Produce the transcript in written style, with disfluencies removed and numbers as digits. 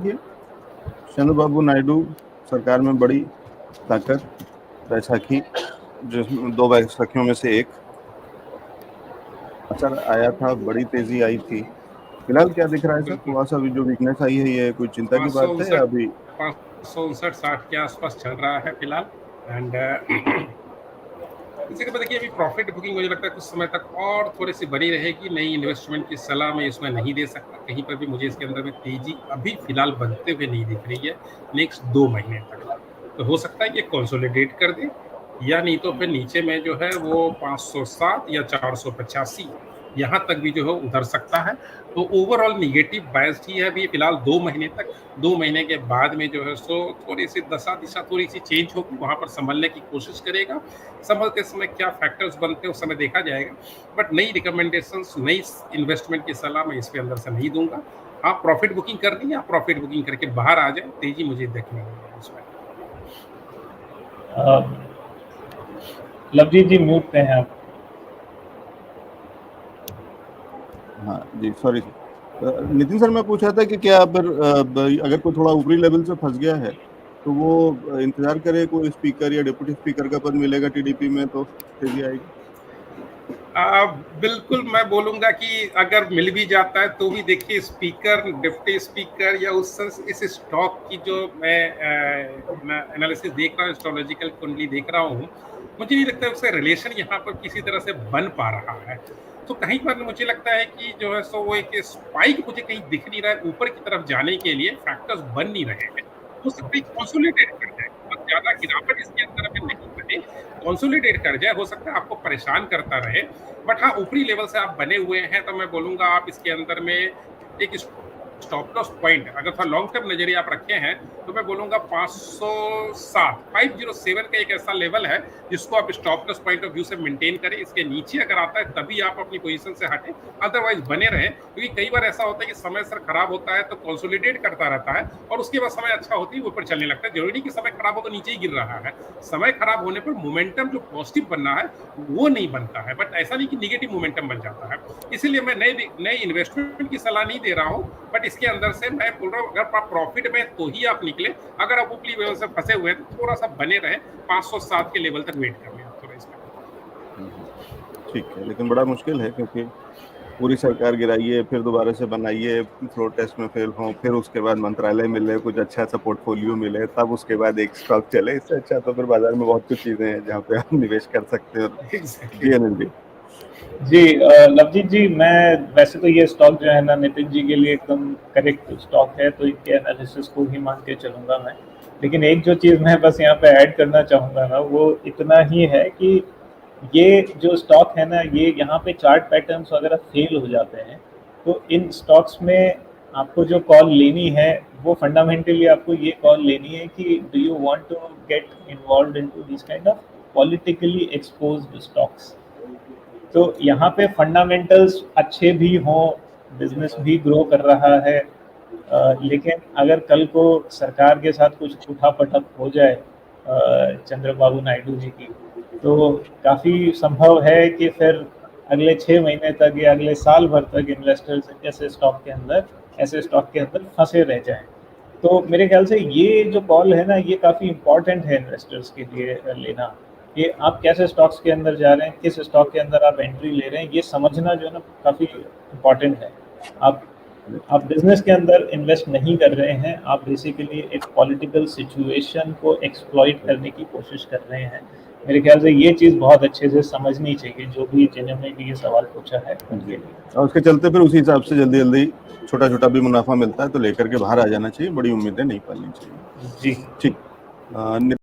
चंद्रबाबू नायडू सरकार में बड़ी ताकत, बैसाखी जिसमें 2 बैसाखियों में से एक असर आया था, बड़ी तेजी आई थी। फिलहाल क्या दिख रहा है सर? बिल्कुल थोड़ा सा अभी जो वीकनेस आई है, ये कोई चिंता की पाँच सौ बात है या उनसठ अभी? 559-60 के आसपास चल रहा है फिलहाल। एंड इसी के बाद देखिए अभी प्रॉफिट बुकिंग मुझे लगता है कुछ समय तक और थोड़ी सी बनी रहेगी। नई इन्वेस्टमेंट की सलाह मैं इसमें नहीं दे सकता कहीं पर भी। मुझे इसके अंदर में तेजी अभी फिलहाल बनते हुए नहीं दिख रही है नेक्स्ट 2 महीने तक। तो हो सकता है कि कंसोलिडेट कर दे, या नहीं तो फिर नीचे में जो है वो 507 या 485 यहाँ तक भी जो है उधर सकता है। तो ओवरऑल निगेटिव बायस्ड ही है अभी फिलहाल 2 महीने तक। 2 महीने के बाद में जो है सो थोड़ी सी दशा दिशा थोड़ी सी चेंज होगी, वहां पर संभलने की कोशिश करेगा। संभलते समय क्या फैक्टर्स बनते हैं उस समय देखा जाएगा। बट नई रिकमेंडेशंस, नई इन्वेस्टमेंट की सलाह मैं इसके अंदर से नहीं दूंगा। आप प्रॉफिट बुकिंग कर ली, आप प्रॉफिट बुकिंग करके बाहर आ जाए, तेजी मुझे देखनी है उसमें। लवजीत जी म्यूट पे हैं आप। हाँ जी, सॉरी सर। नितिन सर, मैं पूछ रहा था कि क्या अगर कोई थोड़ा ऊपरी लेवल से फंस गया है तो वो इंतजार करे, कोई स्पीकर या डिप्टी स्पीकर का पद मिलेगा टीडीपी में तो तेजी आएगी? बिल्कुल मैं बोलूंगा कि अगर मिल भी जाता है तो भी देखिए स्पीकर, डिप्टी स्पीकर या इस स्टॉक की जो मैं एनालिसिस देख रहा हूँ, एस्ट्रोलॉजिकल कुंडली देख रहा हूँ, मुझे नहीं लगता है उसका रिलेशन यहाँ पर किसी तरह से बन पा रहा है। तो कहीं पर मुझे लगता है कि जो है सो वो एक स्पाइक मुझे कहीं दिख नहीं रहा है ऊपर की तरफ जाने के लिए, फैक्टर्स बन नहीं रहे हैं। हो सकता है कंसोलिडेट कर जाए, बहुत ज्यादा गिरावट इसके अंदर में नहीं बने, कंसोलिडेट कर जाए। हो सकता है आपको परेशान करता रहे, बट हाँ ऊपरी लेवल से आप बने हुए हैं तो मैं बोलूंगा आप इसके अंदर में एक स्टॉप लॉस पॉइंट अगर थोड़ा लॉन्ग टर्म नजरिए आप रखे हैं तो मैं बोलूंगा 507 का एक ऐसा लेवल है जिसको आप stop loss point of view से मेंटेन करें। इसके नीचे अगर आता है तभी आप अपनी पोजीशन से हटें, अदरवाइज बने रहे। क्योंकि कई बार ऐसा होता है कि समय सर खराब होता है तो कंसोलिडेट करता रहता है और उसके बाद समय अच्छा होती है ऊपर चलने लगता है। जरूरी नहीं कि समय खराब हो तो नीचे ही गिर रहा है। समय खराब होने पर मोमेंटम जो पॉजिटिव बनना है वो नहीं बनता है, बट ऐसा नहीं कि निगेटिव मोमेंटम बन जाता है। इसीलिए मैं नए इन्वेस्टमेंट की सलाह नहीं दे रहा हूं, बट इसके अंदर से मैं बोल रहा हूं अगर आप प्रॉफिट में तो ही आप निकले। अगर आप ऊपरी लेवल से फंसे हुए हैं तो थोड़ा सा बने रहे, 507 के लेवल तक वेट कर लें थोड़ा इसमें। ठीक है, लेकिन बड़ा मुश्किल है क्योंकि पूरी सरकार गिराइए, फिर दोबारा से बनाइए, फ्लोर टेस्ट में फेल हो, फिर उसके बाद मंत्रालय मिले, कुछ अच्छा सा पोर्टफोलियो मिले, तब उसके बाद एक स्टॉक चले। इससे अच्छा तो फिर बाजार में बहुत कुछ चीजें हैं जहाँ पे आप निवेश कर सकते हो। जी अनिल जी। जी लवजीत जी, मैं वैसे तो ये स्टॉक जो है ना नितिन जी के लिए एकदम करेक्ट स्टॉक है, तो इनके एनालिसिस को ही मान के चलूंगा मैं। लेकिन एक जो चीज़ मैं बस यहाँ पे ऐड करना चाहूँगा ना, वो इतना ही है कि ये जो स्टॉक है ना, ये यहाँ पे चार्ट पैटर्न्स वगैरह फेल हो जाते हैं। तो इन स्टॉक्स में आपको जो कॉल लेनी है वो फंडामेंटली आपको ये कॉल लेनी है कि do you want to get involve into this kind of politically exposed stocks. तो यहाँ पे फंडामेंटल्स अच्छे भी हों, बिजनेस भी ग्रो कर रहा है, लेकिन अगर कल को सरकार के साथ कुछ उठापटक हो जाए चंद्रबाबू नायडू जी की, तो काफ़ी संभव है कि फिर अगले 6 महीने तक या अगले साल भर तक इन्वेस्टर्स ऐसे स्टॉक के अंदर फंसे रह जाएं। तो मेरे ख्याल से ये जो कॉल है ना, ये काफ़ी इम्पोर्टेंट है इन्वेस्टर्स के लिए लेना, कि आप कैसे स्टॉक्स के अंदर जा रहे हैं, किस स्टॉक के अंदर आप एंट्री ले रहे हैं, ये समझना जो है ना काफ़ी इम्पोर्टेंट है। आप बिजनेस के अंदर इन्वेस्ट नहीं कर रहे हैं, आप बेसिकली एक पॉलिटिकल सिचुएशन को एक्सप्लॉइट करने की कोशिश कर रहे हैं। मेरे ख्याल से ये चीज़ बहुत अच्छे से समझनी चाहिए जो भी जिन्होंने भी ये सवाल पूछा है उनके लिए। और उसके चलते फिर उसी हिसाब से जल्दी जल्दी छोटा छोटा भी मुनाफा मिलता है तो लेकर के बाहर आ जाना चाहिए, बड़ी उम्मीदें नहीं पालनी चाहिए। जी ठीक।